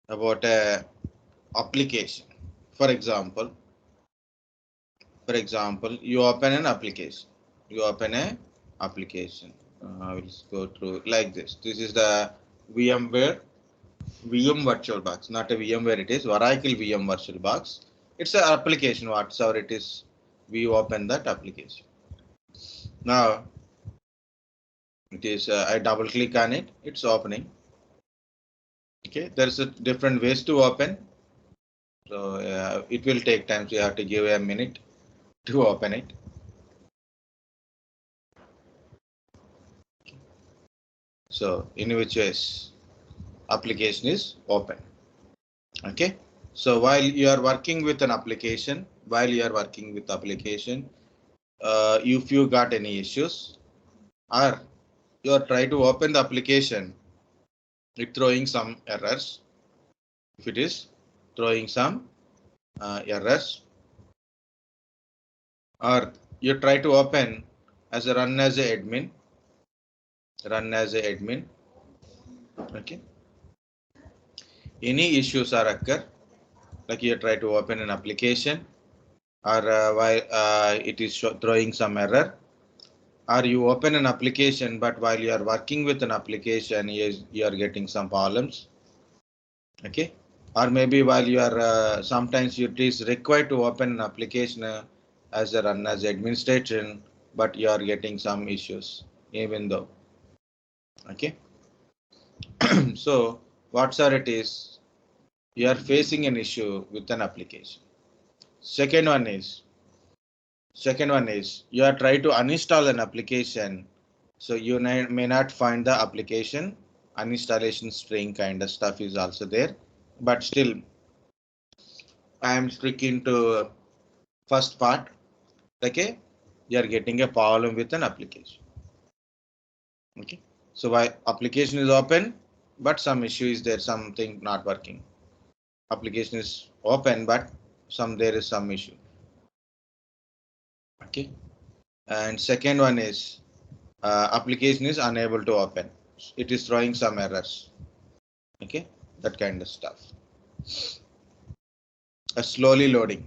about a application. For example, you open an application. You open a application. I will go through like this. This is the VMware VM virtual box, not a VMware. It is Oracle VM virtual box. It's an application. Whatsoever it is, we open that application. Now it is. I double click on it. It's opening. Okay, there's a different ways to open. So it will take time. So you have to give a minute to open it. So in which ways application is open. Okay. So while you are working with an application, if you got any issues or you are trying to open the application, it throwing some errors. If it is throwing some errors, or you try to open as a run as a admin, okay. Any issues are occur, like you try to open an application, or while it is throwing some error, or you open an application, but while you are working with an application, you are getting some problems. Okay, or maybe while you are sometimes it is required to open an application as a run as administration, but you are getting some issues even though. Okay. So whatsoever it is, you are facing an issue with an application. Second one is you are trying to uninstall an application, so you may not find the application uninstallation string kind of stuff is also there, but still I am sticking to first part. Okay, you are getting a problem with an application. Okay, so why application is open, but some issue is there, something not working. Application is open, but there is some issue. Okay, and second one is application is unable to open. It is throwing some errors. Okay, that kind of stuff. Slowly loading.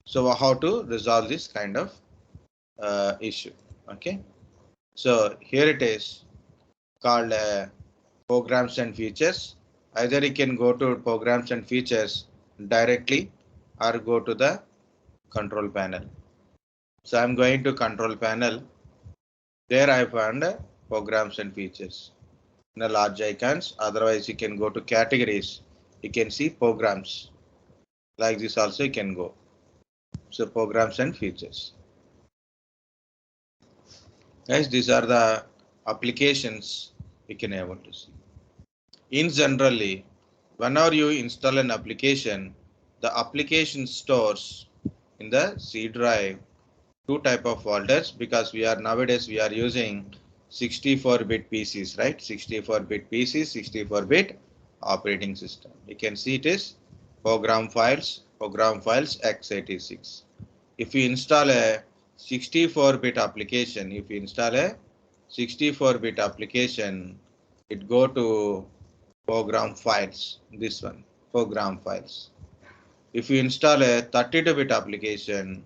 So how to resolve this kind of issue? Okay, so here it is called programs and features. Either you can go to programs and features directly or go to the control panel. So I'm going to control panel. There I found programs and features in the large icons. Otherwise you can go to categories. You can see programs. Like this also you can go. So programs and features. Guys, these are the applications you can able to see. In generally, whenever you install an application, the application stores in the C drive two type of folders, because nowadays we are using 64-bit PCs, right? 64-bit PCs, 64-bit operating system. You can see it is program files x86. If you install a 64-bit application, it go to program files. This one, program files. If you install a 32-bit application,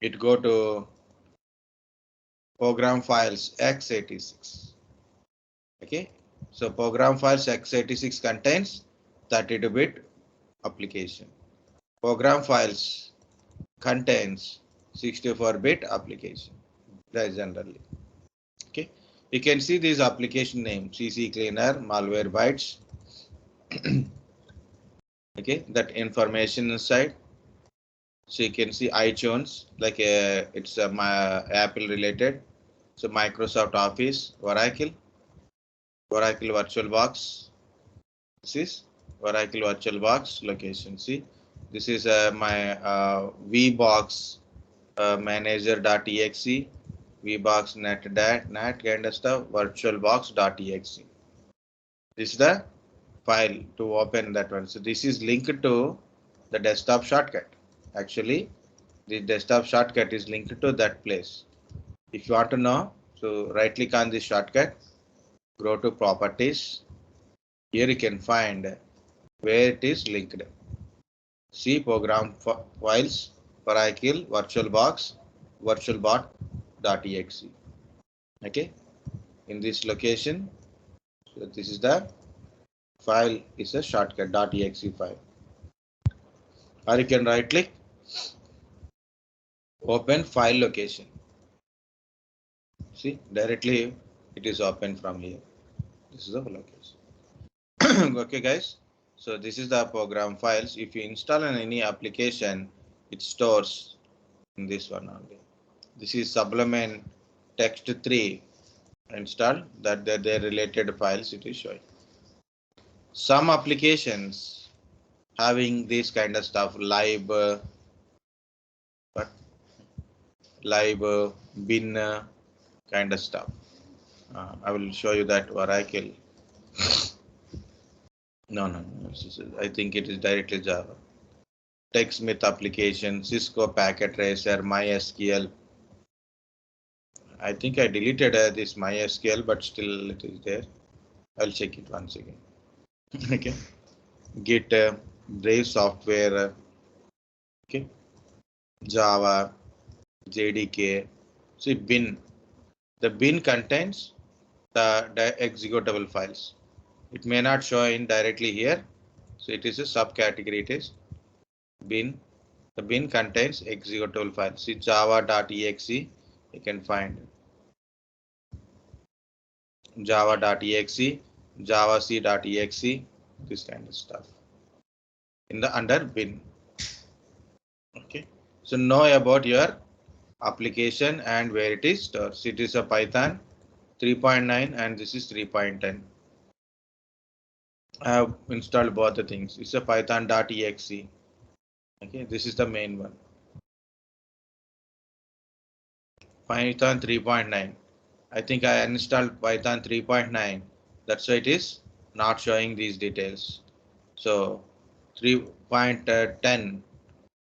it go to program files x86. Okay, so program files x86 contains 32-bit application. Program files contains 64-bit application. That is generally. Okay, you can see these application name: CCleaner, Malwarebytes. Okay, that information inside. So you can see iTunes, like it's my Apple related. So Microsoft Office, Oracle VirtualBox. This is Oracle VirtualBox location. See, this is my VBox manager.exe, VBox net kind of stuff, virtualbox.exe. This is the file to open that one. So this is linked to the desktop shortcut. Actually, the desktop shortcut is linked to that place. If you want to know, So right click on this shortcut, go to properties. Here you can find where it is linked. See program files, Paracle, VirtualBox, virtualbot.exe. Okay, in this location, so this is the file is a shortcut .exe file. Or you can right click, open file location. See, directly it is open from here. This is the location. Okay, guys. So this is the program files. If you install in any application, it stores in this one only. This is Sublime text 3 installed. That their related files it is showing. Some applications having this kind of stuff, live bin kind of stuff. I will show you that Oracle. No. I think it is directly Java. TechSmith application, Cisco Packet Tracer, MySQL. I think I deleted this MySQL, but still it is there. I'll check it once again. Okay. Git, Brave software. Okay. Java, JDK. See bin. The bin contains the executable files. It may not show in directly here. So it is a subcategory. It is bin. The bin contains executable files. See java.exe. You can find java.exe, javac.exe, this kind of stuff in the under bin. Okay. So know about your application and where it is stored. So it is a Python 3.9 and this is 3.10. I have installed both the things. It's a python.exe. Okay, this is the main one. Python 3.9. I think I installed Python 3.9. That's why it is not showing these details. So 3.10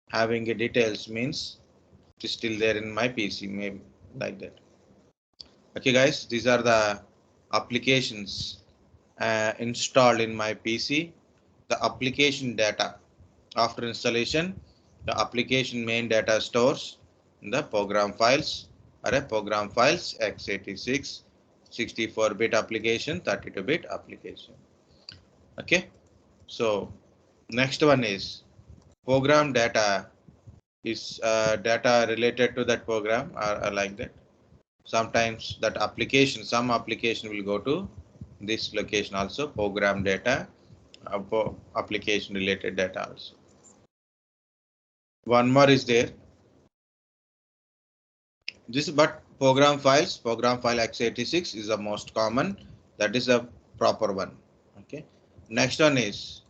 having a details means it is still there in my PC, maybe like that. Okay, guys, these are the applications installed in my PC. The application data after installation, the application main data stores in the program files or a program files x86, 64-bit application, 32-bit application. Okay, so next one is program data is data related to that program or like that. Sometimes that application, some application will go to this location also, program data, application related data also. One more is there. This but program files, program file x86 is the most common. That is a proper one. Okay. Next one is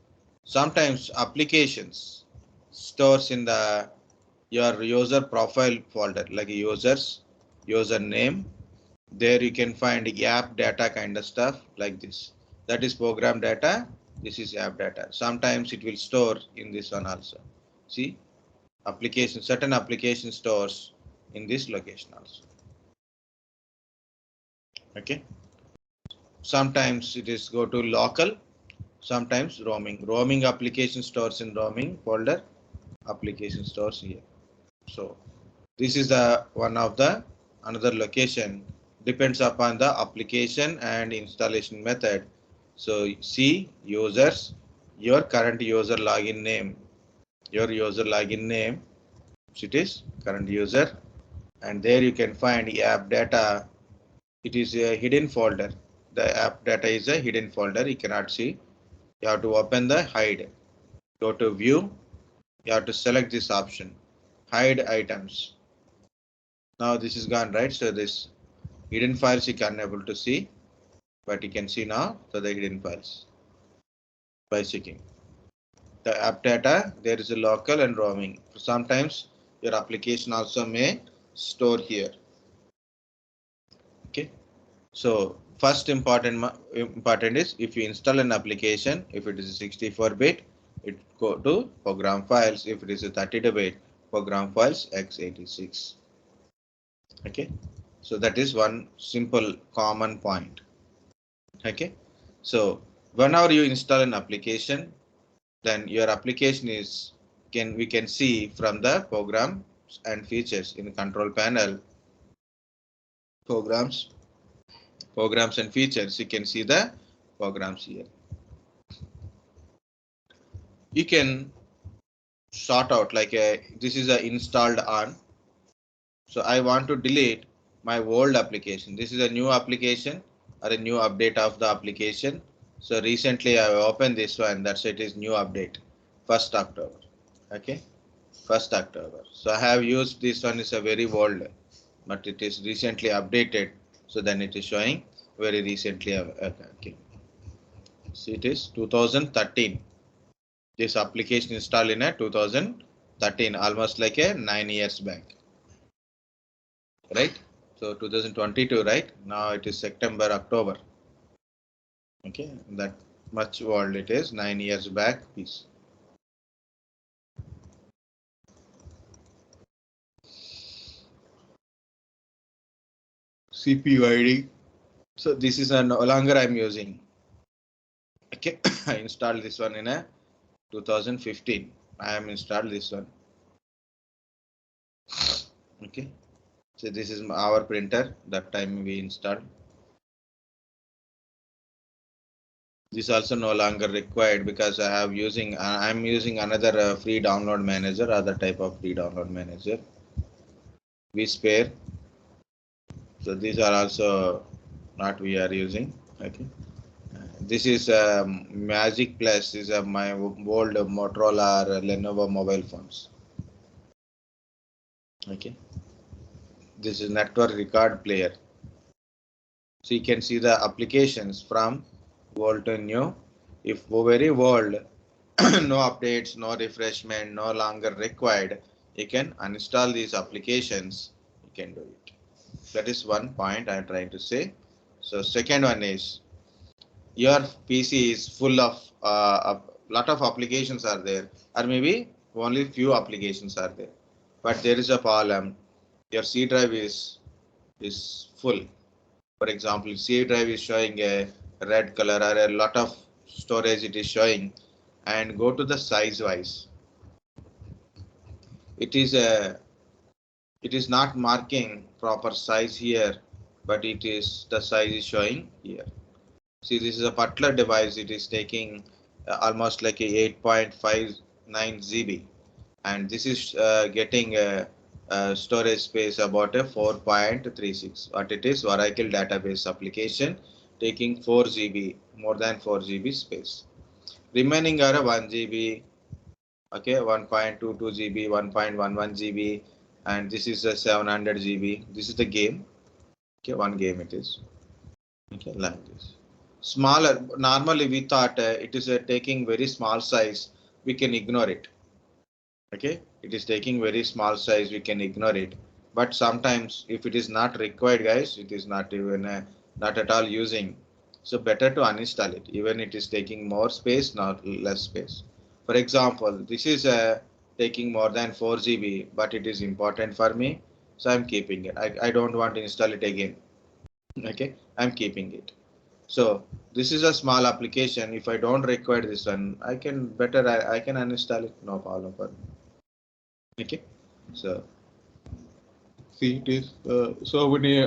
sometimes applications stores in the your user profile folder like users, username. There you can find app data kind of stuff like this. That is program data. This is app data. Sometimes it will store in this one also. See, application, certain application stores in this location also. Okay. Sometimes it is go to local. Sometimes roaming. Roaming application stores in roaming folder. Application stores here. So this is the one of the another location. Depends upon the application and installation method. So see users, your current user login name, your user login name, it is current user, and there you can find app data. It is a hidden folder. The app data is a hidden folder. You cannot see. You have to open the hide. Go to view. You have to select this option, hide items. Now this is gone, right? So this hidden files you can able to see, but you can see now so the hidden files by checking the app data. There is a local and roaming. Sometimes your application also may store here. Okay, so first important is if you install an application, if it is a 64-bit, it go to program files. If it is a 32-bit, program files x86. Okay, So that is one simple common point. Okay. So whenever you install an application, then your application is we can see from the programs and features in the control panel. Programs and features, you can see the programs here. You can sort out like this is a installed on. So I want to delete my old application. This is a new application or a new update of the application. So recently I opened this one. That's it is new update 1st October. Okay, 1st October. So I have used this one is a very old, but it is recently updated. So then it is showing very recently. Okay. So it is 2013. This application installed in a 2013, almost like a 9 years back. Right? So 2022, right? Now it is September, October. Okay, that much old it is, 9 years back piece. CPU ID. So this is no longer I'm using. Okay, I installed this one in a 2015. I am installed this one. Okay, so this is our printer. That time we installed. This also no longer required because I'm using another free download manager, other type of free download manager. We spare. So these are also not we are using. Okay. This is Magic Plus. Is my old Motorola or Lenovo mobile phones. Okay. This is network record player. So you can see the applications from old to new. If very old, no updates, no refreshment, no longer required, you can uninstall these applications. You can do it. That is one point I'm trying to say. So second one is your PC is full of a lot of applications are there, or maybe only few applications are there, but there is a problem. Your C drive is full. For example, C drive is showing a red color or a lot of storage it is showing, and go to the size wise. It is not marking proper size here, but the size is showing here. See, this is a particular device. It is taking almost like a 8.59 GB, and this is getting a storage space about a 4.36. What it is, Oracle database application taking 4 GB, more than 4 GB space. Remaining are 1 GB, okay, 1.22 GB, 1.11 GB, and this is a 700 GB. This is the game. Okay, one game it is. Okay, like this. Smaller, normally we thought it is taking very small size, we can ignore it. Okay, it is taking very small size, we can ignore it. But sometimes if it is not required, guys, it is not even not at all using. So better to uninstall it, even it is taking more space, not less space. For example, this is taking more than 4 GB, but it is important for me, so I'm keeping it. I don't want to install it again. Okay, I'm keeping it. So this is a small application. If I don't require this one, I can I can uninstall it, no problem for me. Okay, so see it is so many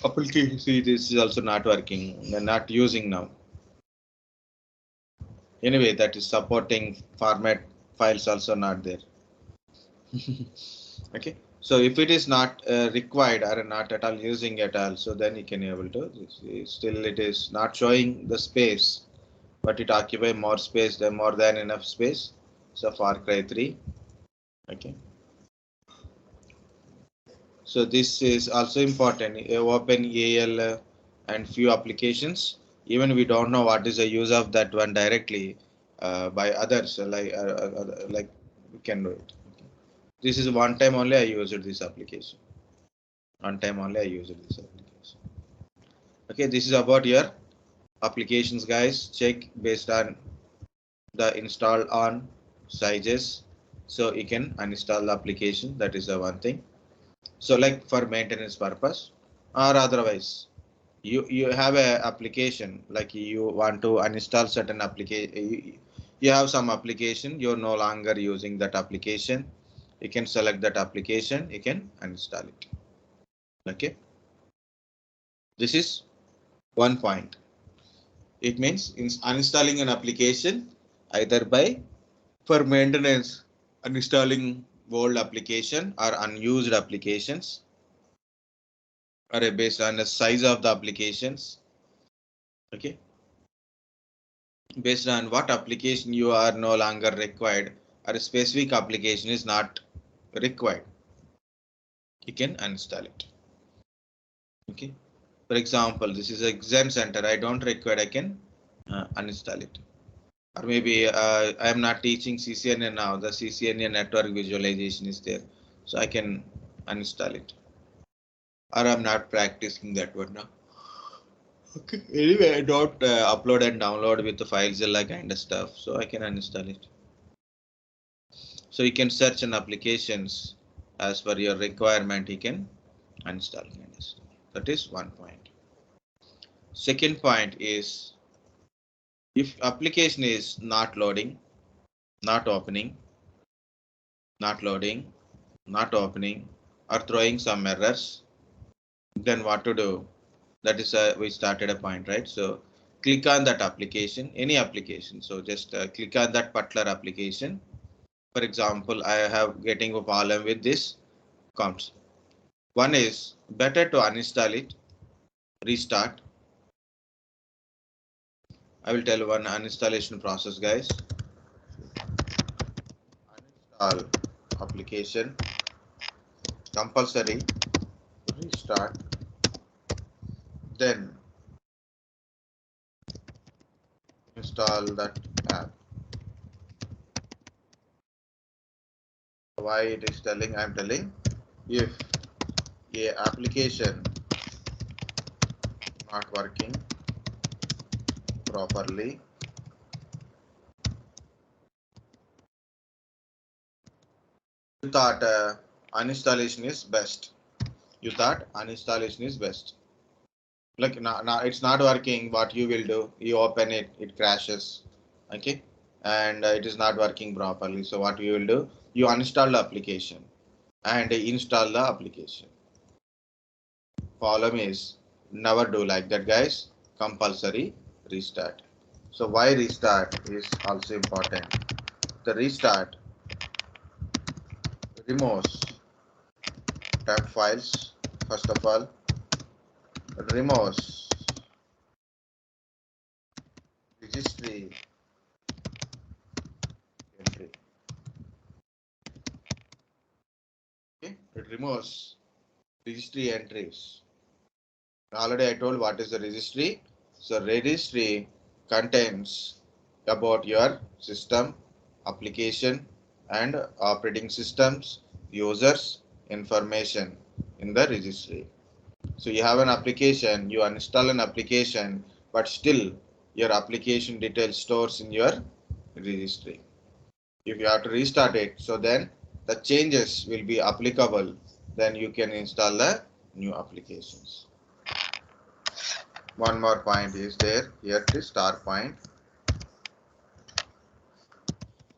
application. See, this is also not working. They're not using now. Anyway, that is supporting format files also not there. Okay, so if it is not required or not at all using at all, so then you can able to. Still, it is not showing the space, but it occupy more space than more than enough space. So Far Cry 3. Okay. So this is also important. Open AL and few applications. Even we don't know what is the use of that one directly by others. Like we can do it. Okay. This is one time only I used this application. One time only I used this application. Okay, this is about your applications, guys. Check based on the install on sizes, so you can uninstall the application. That is the one thing. So like for maintenance purpose, or otherwise you have a application like you want to uninstall certain application. You have some application, you're no longer using that application. You can select that application, you can uninstall it. Okay, this is one point. It means in uninstalling an application either by for maintenance, uninstalling old application or unused applications, or based on the size of the applications. Okay, based on what application you are no longer required or a specific application is not required, you can uninstall it. Okay, for example, this is a exam center, I don't require, I can uninstall it. Or maybe I am not teaching CCNA now, the CCNA network visualization is there, so I can uninstall it. Or I'm not practicing that one now. Okay, anyway, I don't upload and download with the FileZilla kind of stuff, so I can uninstall it. So you can search an applications as per your requirement, you can uninstall kind of stuff. That is one point. Second point is if application is not loading, not opening, not loading, not opening, or throwing some errors, then what to do? That is we started a point, right? So click on that application, any application. So just click on that particular application. For example, I have getting a problem with this counts. One is better to uninstall it, restart. I will tell one uninstallation process, guys. Uninstall application, compulsory, restart, then install that app. Why it is telling? I am telling if a application not working properly, you thought uninstallation is best. You thought uninstallation is best. Like now it's not working. What you will do? You open it, it crashes. Okay, and it is not working properly. So what you will do? You uninstall the application and install the application. Problem is never do like that, guys. Compulsory restart. So why restart is also important. The restart removes temp files. First of all, removes registry entry. Okay, it removes registry entries. Already I told what is the registry. So registry contains about your system, application and operating systems, users, information in the registry. So you have an application, you install an application, but still your application details stores in your registry. If you have to restart it, so then the changes will be applicable, then you can install the new applications. One more point is there, here the star point.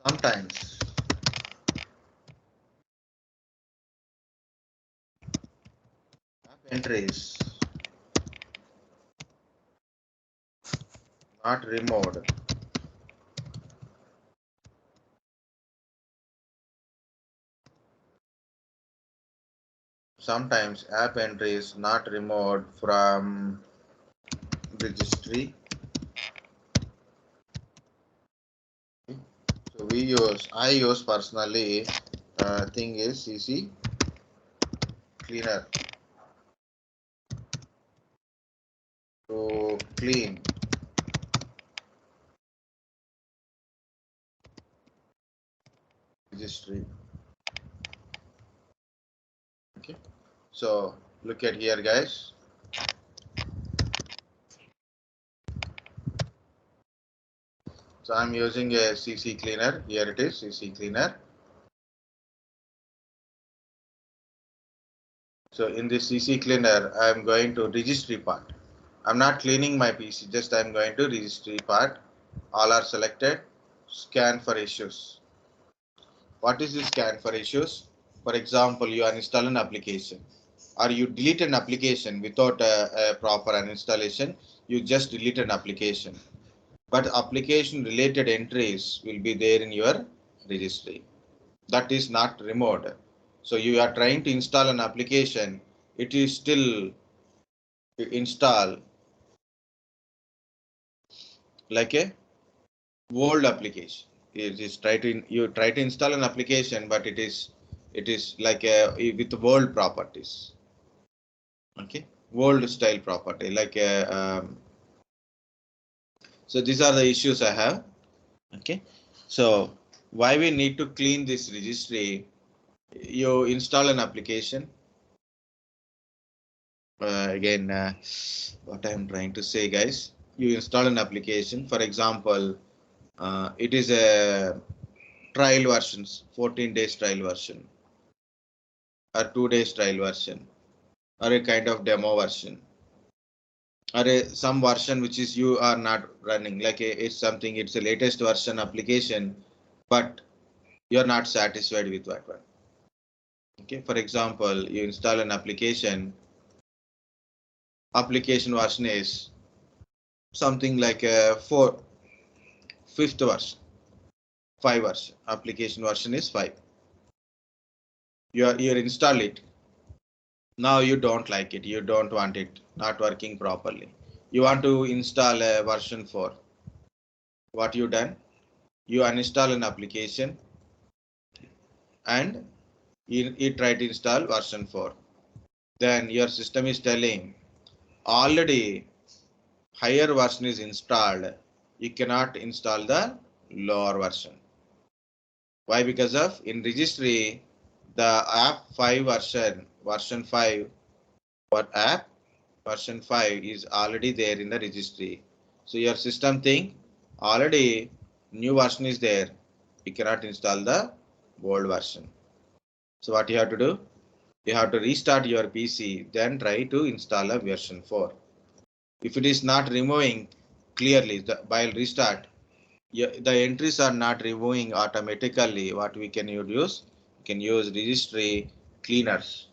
Sometimes app entries not removed. Sometimes app entry is not removed from registry. So I use personally thing is CCleaner to clean registry. Okay, so look at here, guys. So I'm using a CCleaner. Here it is, CCleaner. So in this CCleaner, I am going to registry part. I'm not cleaning my PC, just I'm going to registry part. All are selected. Scan for issues. What is this scan for issues? For example, you uninstall an application or you delete an application without a proper uninstallation. You just delete an application, but application related entries will be there in your registry. That is not removed. So you are trying to install an application, it is still install like a old application. It is you try to install an application, but it is like a with old properties. Okay, old style property like a. So these are the issues I have. Okay, so why we need to clean this registry? You install an application. What I am trying to say, guys, you install an application. For example, it is a trial versions, 14 days trial version, or 2 days trial version, or a kind of demo version, or some version which is you are not running. Like it's something, it's a latest version application, but you are not satisfied with that one. Okay, for example, you install an application. Application version is something like a 5th version, 5 version. Application version is 5. You install it. Now you don't like it. You don't want it. Not working properly. You want to install a version 4. What you done? You uninstall an application and you try to install version 4. Then your system is telling already higher version is installed. You cannot install the lower version. Why? Because of in registry, the app 5 version 5, what app version 5 is already there in the registry. So your system think already new version is there. You cannot install the old version. So what you have to do? You have to restart your PC, then try to install a version 4. If it is not removing clearly while restart, the entries are not removing automatically. What we can use? We can use registry cleaners.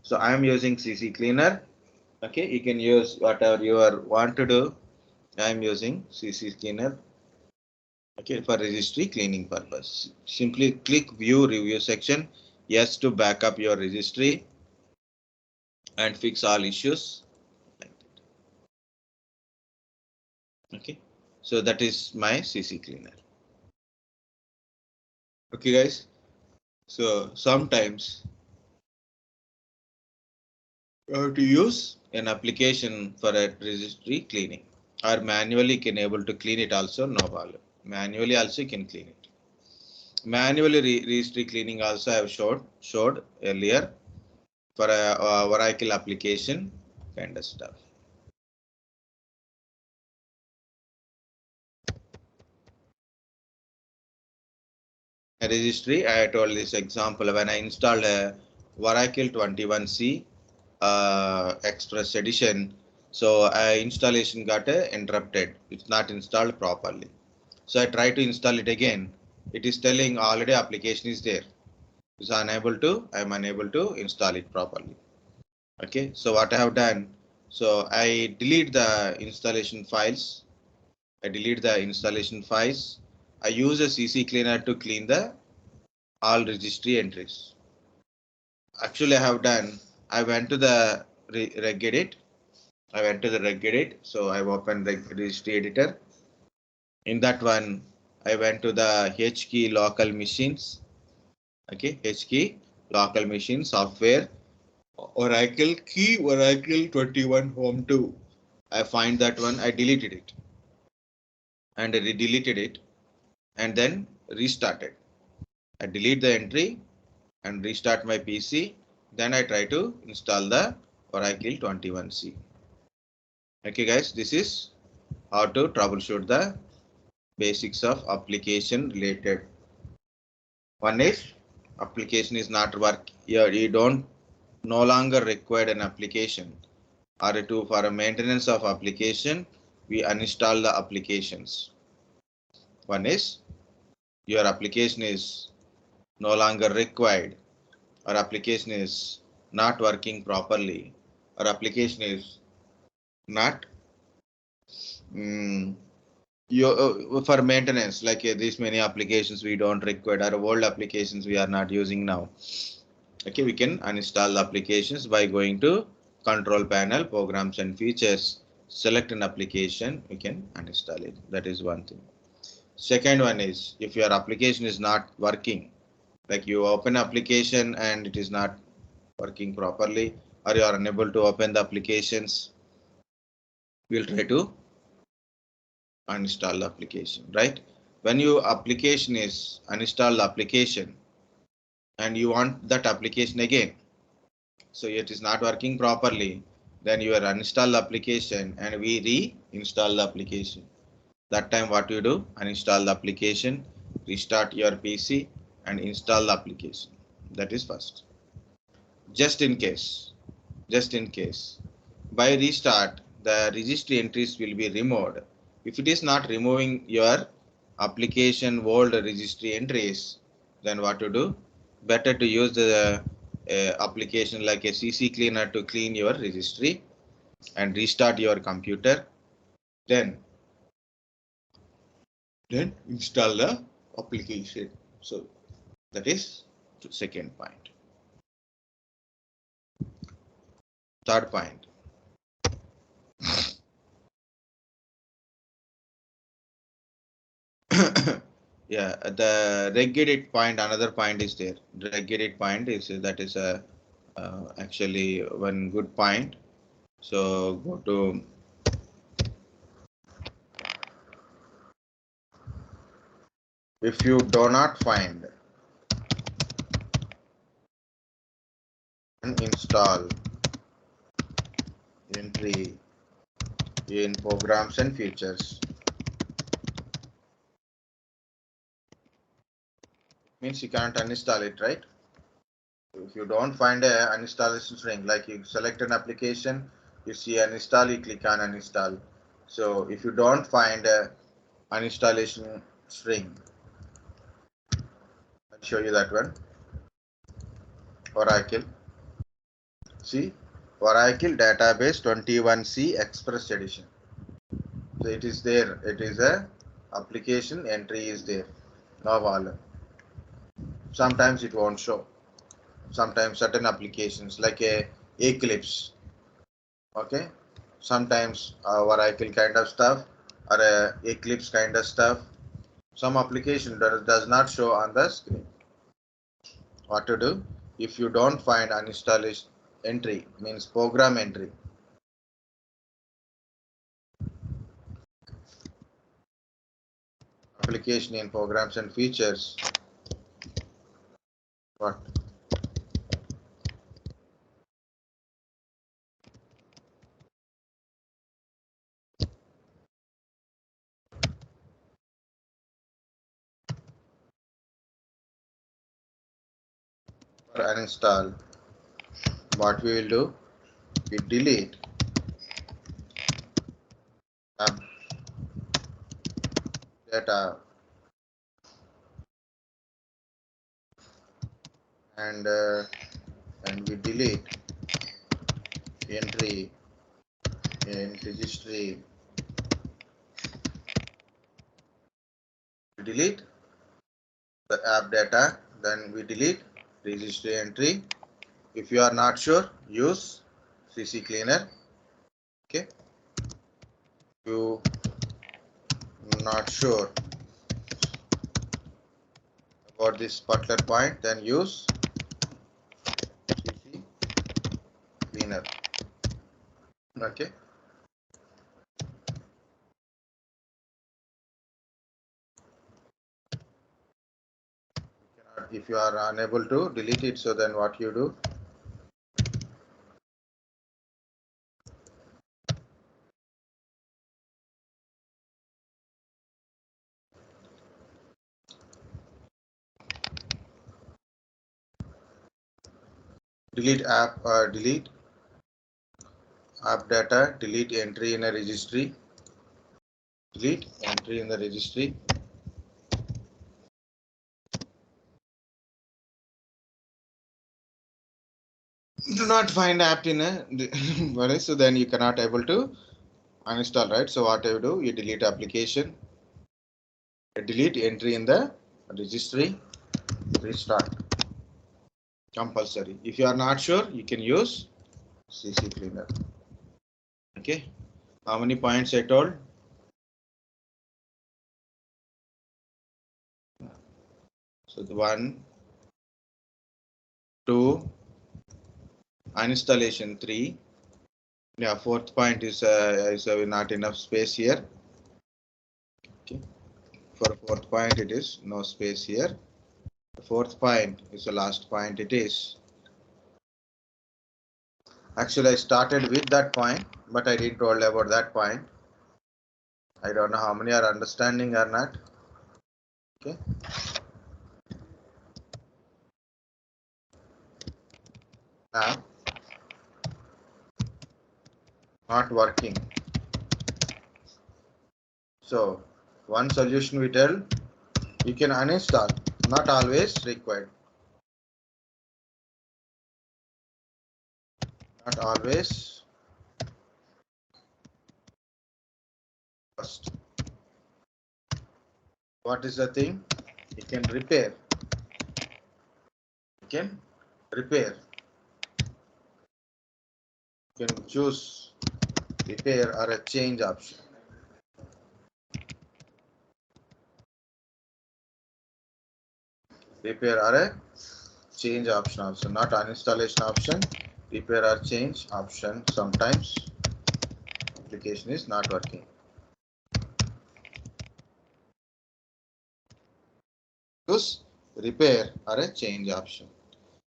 So I am using CCleaner. Okay, you can use whatever you want to do. I am using CCleaner. Okay, for registry cleaning purpose. Simply click View Review section. Yes, to back up your registry and fix all issues. Okay, so that is my CCleaner. Okay, guys. So sometimes you have to use an application for a registry cleaning, or manually can able to clean it also, no problem. Manually also you can clean it. Manually registry cleaning also I have showed earlier for a Oracle application kind of stuff. A registry, I told this example when I installed a Oracle 21C Express Edition. So installation got interrupted. It's not installed properly. So I try to install it again. It is telling already application is there. It's unable to. I'm unable to install it properly. Okay. So what I have done? So I delete the installation files. I delete the installation files. I use a CCleaner to clean the all registry entries. Actually, I have done. I went to the regedit. I went to the regedit. So I opened the registry editor. In that one, I went to the H key local machines. Okay, H key local machine software Oracle 21 home 2. I find that one. I deleted it and I deleted it and then restarted. I delete the entry and restart my PC. Then I try to install the Oracle 21C. Okay, guys, this is how to troubleshoot the basics of application related. One is application is not work. You don't no longer required an application or to for a maintenance of application, we uninstall the applications. One is your application is no longer required, or application is not working properly, or application is not for maintenance, like these many applications we don't require, or old applications we are not using now. Okay, we can uninstall the applications by going to control panel, programs and features, select an application, we can uninstall it. That is one thing. Second one is, if your application is not working, like you open application and it is not working properly, or you are unable to open the applications, we'll try to uninstall the application, right? When your application is uninstall the application and you want that application again, so it is not working properly, then you are uninstall the application and we reinstall the application. That time what you do, uninstall the application, restart your PC and install the application. That is first. Just in case, by restart, the registry entries will be removed. If it is not removing your application old registry entries, then what to do? Better to use the application like a CCleaner to clean your registry and restart your computer. Then install the application. So that is the second point. Third point. Yeah, the reg edit point, another point is there. The reg edit point is that is a actually one good point. So go to if you do not find and install entry in programs and features, means you cannot uninstall it, right? If you don't find a uninstallation string, like you select an application, you see uninstall, you click on uninstall. So if you don't find a uninstallation string, I'll show you that one. Oracle. See, Oracle database 21C Express edition. So it is there. It is a application entry is there. No problem. Sometimes it won't show. Sometimes certain applications like a Eclipse. Okay. Sometimes Oracle kind of stuff or a Eclipse kind of stuff. Some application does not show on the screen. What to do? If you don't find uninstallation entry, means program entry, application in programs and features, what? For uninstall, what we will do? We delete app data and we delete entry in registry. We delete the app data, then we delete registry entry. If you are not sure, use CCleaner. Okay. If you not sure about this particular point, then use CCleaner. Okay. If you are unable to delete it, so then what you do? delete app or delete app data, delete entry in a registry, delete entry in the registry. Do not find app in a so then you cannot able to uninstall, right? So what you do, you delete application, delete entry in the registry, restart. Compulsory. If you are not sure, you can use CCleaner. Okay. How many points I told? So the 1, 2, uninstallation 3. Yeah, fourth point is not enough space here. Okay. For fourth point, it is no space here. The fourth point is the last point. It is actually I started with that point, but I didn't told about that point. I don't know how many are understanding or not. Okay. Now, not working. So one solution we tell, you can uninstall, not always required. Not always first. What is the thing? You can repair. You can repair. You can choose repair or a change option. Repair or a change option also, not uninstallation option. Repair or change option. Sometimes application is not working. Choose repair or a change option.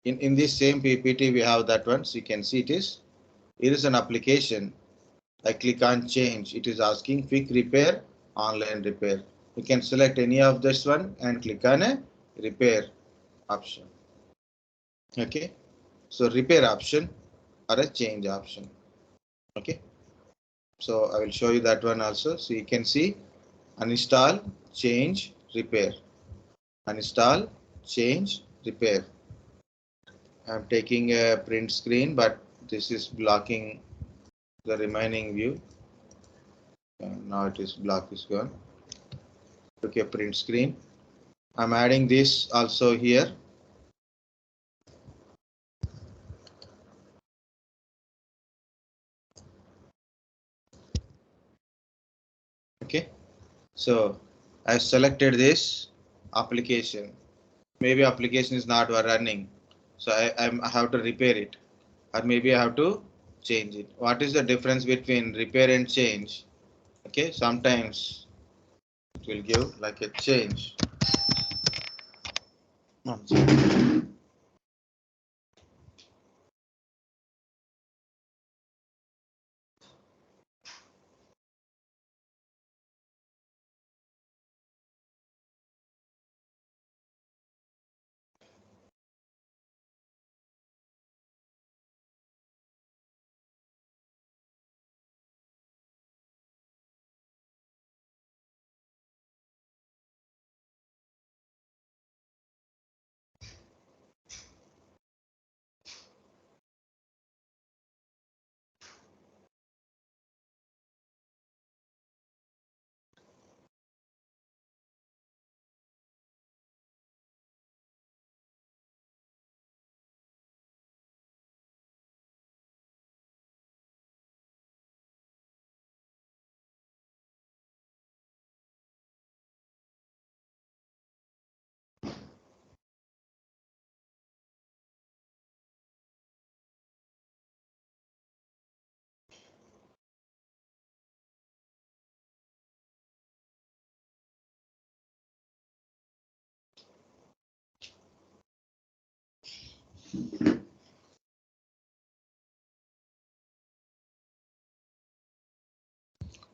In this same PPT we have that one. So you can see it is an application. I click on change. It is asking quick repair, online repair. You can select any of this one and click on a repair option. Okay. So repair option or a change option. Okay. So I will show you that one also. So you can see uninstall, change, repair. Uninstall, change, repair. I'm taking a print screen, but this is blocking the remaining view. Now it is block is gone. Okay, print screen. I'm adding this also here. Okay, so I selected this application. Maybe application is not running, so I have to repair it, or maybe I have to change it. What is the difference between repair and change? Okay, sometimes it will give like a change.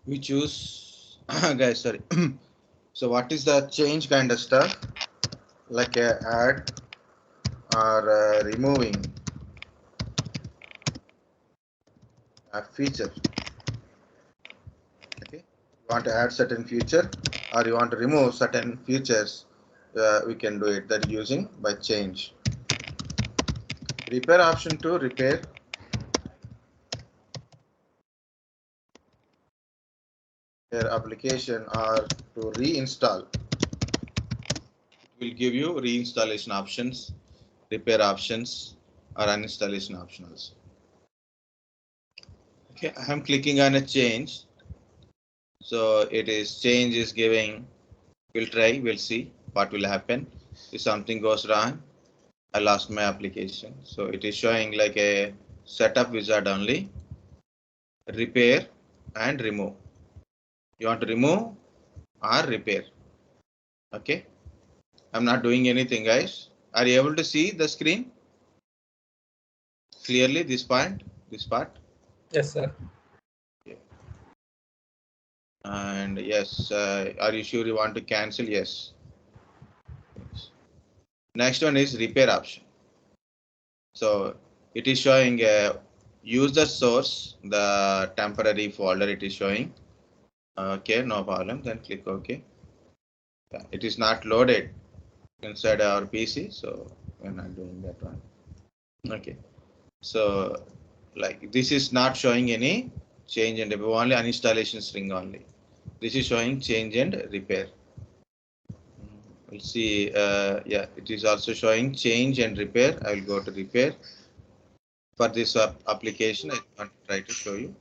We choose guys, sorry. So what is the change kind of stuff, like add or removing app feature. Okay, you want to add certain feature or you want to remove certain features, we can do it that using by change. Repair option to repair your application or to reinstall. It will give you reinstallation options, repair options, or uninstallation options. Okay, I am clicking on a change. So it is change is giving. We'll try. We'll see what will happen if something goes wrong. I lost my application. So it is showing like a setup wizard only. Repair and remove. You want to remove or repair. Okay. I'm not doing anything, guys. Are you able to see the screen clearly? This part. Yes, sir. Okay. And yes, are you sure you want to cancel? Yes. Next one is repair option. So it is showing a user source, the temporary folder it is showing. Okay, no problem. Then click OK. Yeah, it is not loaded inside our PC, so we're not doing that one. Okay, so like this is not showing any change and repair, only uninstallation string only. This is showing change and repair. We'll see. Yeah, it is also showing change and repair. I will go to repair. For this application, I want to try to show you.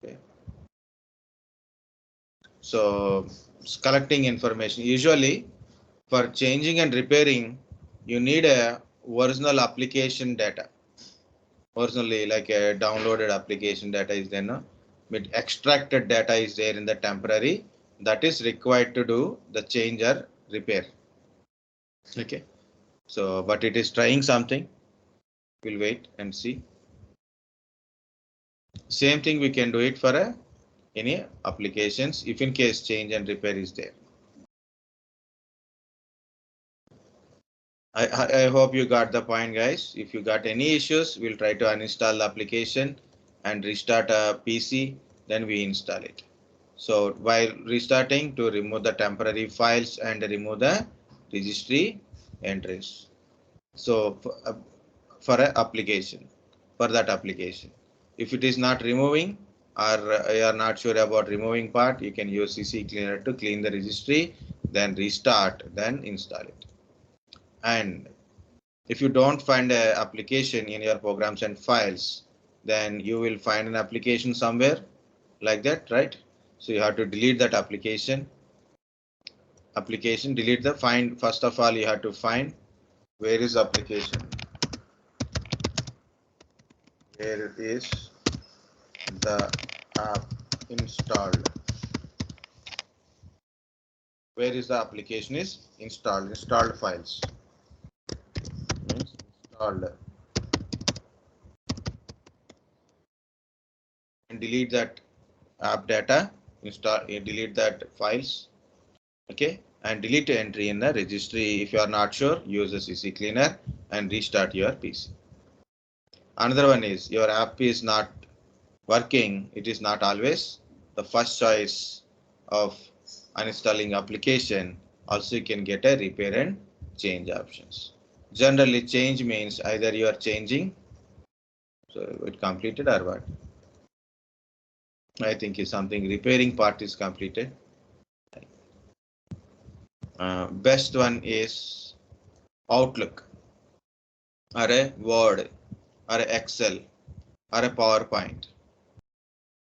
Okay. So it's collecting information. Usually for changing and repairing, you need a original application data. Originally, like a downloaded application data is there, no? But extracted data is there in the temporary that is required to do the change or repair. Okay. So, but it is trying something. We'll wait and see. Same thing we can do it for any applications if in case change and repair is there. I hope you got the point, guys. If you got any issues, we'll try to uninstall the application and restart a PC, then we install it. So while restarting, to remove the temporary files and remove the registry entries. So for a application, for that application, if it is not removing or you are not sure about removing part, you can use CCleaner to clean the registry, then restart, then install it. And if you don't find an application in your programs and files, then you will find an application somewhere like that, right? So you have to delete that application. Delete the find. First of all, you have to find where is application. Where is the app installed? Where is the application is installed? Installed files. Installed. And delete that app data. Delete that files. Okay, and delete the entry in the registry. If you are not sure, use the CCleaner and restart your PC. Another one is your app is not working. It is not always the first choice of uninstalling application. Also, you can get a repair and change options. Generally, change means either you are changing, so it completed or what. I think is something repairing part is completed. Best one is Outlook, or a Word, or a Excel, or a PowerPoint.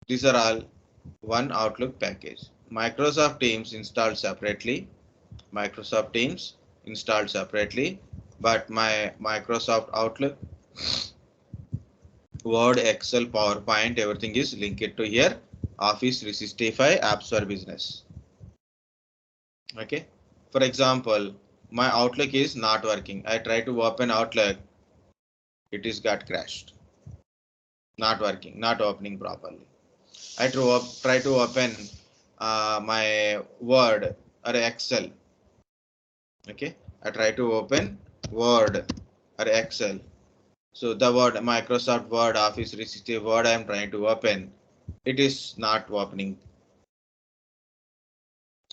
These are all one Outlook package. Microsoft Teams installed separately. But my Microsoft Outlook, Word, Excel, PowerPoint, everything is linked to here. Office 365 apps for business. Okay. For example, my Outlook is not working. I try to open Outlook. It is got crashed. Not working, not opening properly. I try to open my Word or Excel. Okay, I try to open Word or Excel. So the word Microsoft Word, Office 360 Word I am trying to open, it is not opening.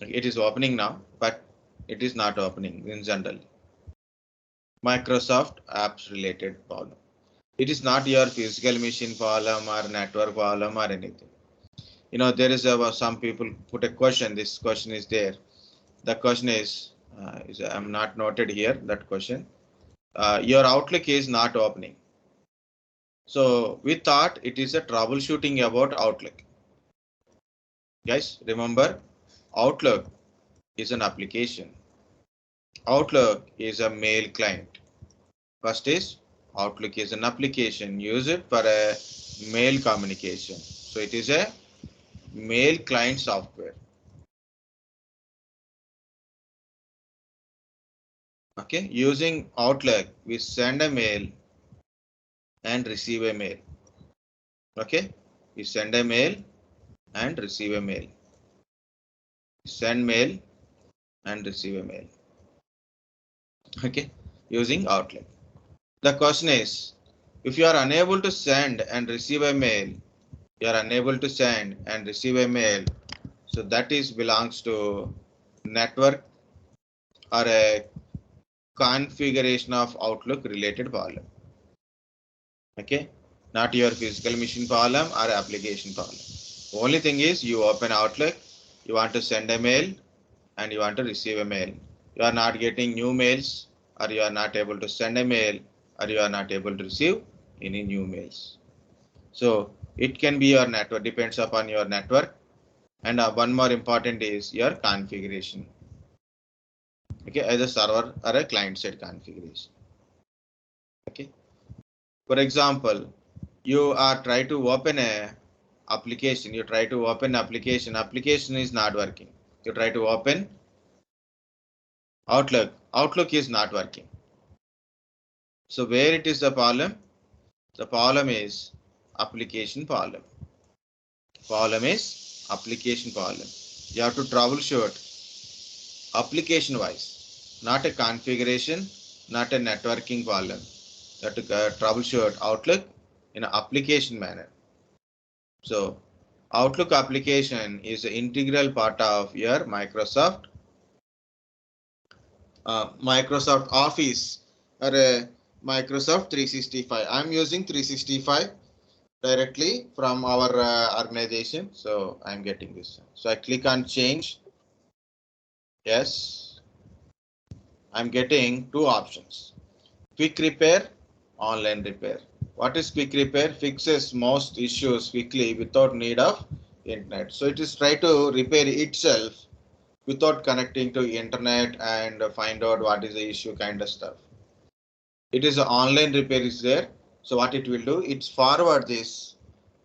It is opening now, but it is not opening in general. Microsoft apps related problem. It is not your physical machine problem or network problem or anything. You know, there is some people put a question. This question is there. The question is I'm not noted here that question. Your Outlook is not opening. So we thought it is a troubleshooting about Outlook. Guys, remember, Outlook is an application. Outlook is a mail client. First is Outlook is an application. Use it for a mail communication. So it is a mail client software. Okay, using Outlook, we send a mail and receive a mail. Okay, we send a mail and receive a mail. Send mail and receive a mail. Okay, using Outlook. The question is, if you are unable to send and receive a mail, you are unable to send and receive a mail, so that is belongs to network or a configuration of Outlook related problem. Okay, not your physical machine problem or application problem. Only thing is you open Outlook, you want to send a mail and you want to receive a mail. You are not getting new mails, or you are not able to send a mail, or you are not able to receive any new mails. So it can be your network, depends upon your network. And one more important is your configuration. Okay, as a server or a client side configuration. Okay. For example, you are trying to open a application. You try to open application. Application is not working. You try to open Outlook. Outlook is not working. So where it is the problem? The problem is application problem. Problem is application problem. You have to troubleshoot application wise, not a configuration, not a networking problem. You have to troubleshoot Outlook in an application manner. So Outlook application is an integral part of your Microsoft Office or Microsoft 365. I'm using 365 directly from our organization. So I'm getting this. So I click on change. Yes, I'm getting two options. Quick repair, online repair. What is quick repair? Fixes most issues quickly without need of internet. So it is try to repair itself without connecting to internet and find out what is the issue kind of stuff. It is an online repair is there. So what it will do, it's forward this,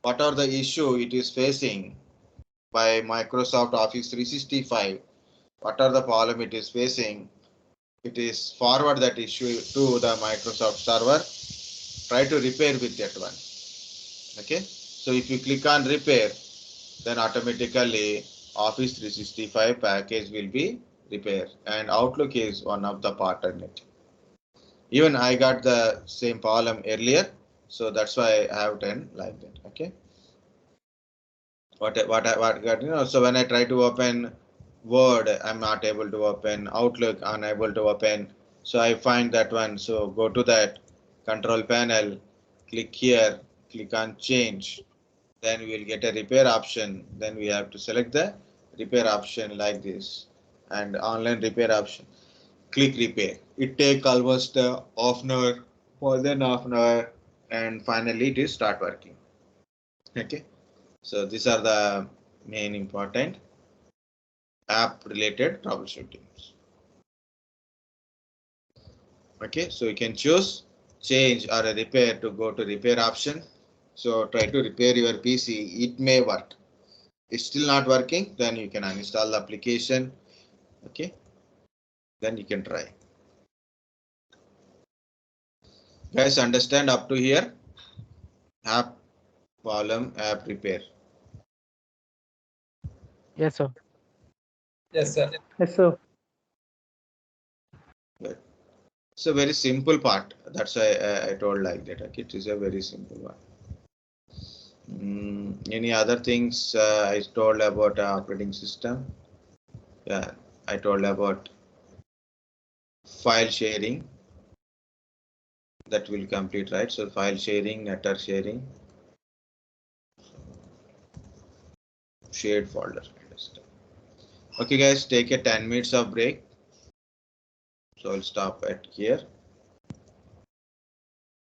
what are the issue it is facing by Microsoft Office 365, what are the problem it is facing, it is forward that issue to the Microsoft server, try to repair with that one. Okay, so if you click on repair, then automatically Office 365 package will be repaired, and Outlook is one of the part in it. Even I got the same problem earlier, so that's why I have done like that. Okay, what got, you know, so when I try to open Word, I'm not able to open. Outlook, unable to open. So I find that one. So go to that control panel, click here, click on change. Then we will get a repair option. Then we have to select the repair option like this, and online repair option. Click repair. It take almost half an hour, more than half an hour, and finally it is start working. Okay. So these are the main important app related troubleshootings. Okay, so you can choose change or a repair to go to repair option. So try to repair your PC. It may work. It's still not working, then you can uninstall the application. Okay, then you can try. Guys, understand up to here? App problem, app repair. Yes, sir. Yes, sir. Yes, sir. Good. It's a very simple part. That's why I told like that. Okay, it is a very simple one. Any other things I told about operating system? Yeah, I told about file sharing. That will complete, right? So file sharing, network sharing, shared folder kind of stuff. Okay, guys, take a 10 minutes of break. So I'll stop at here.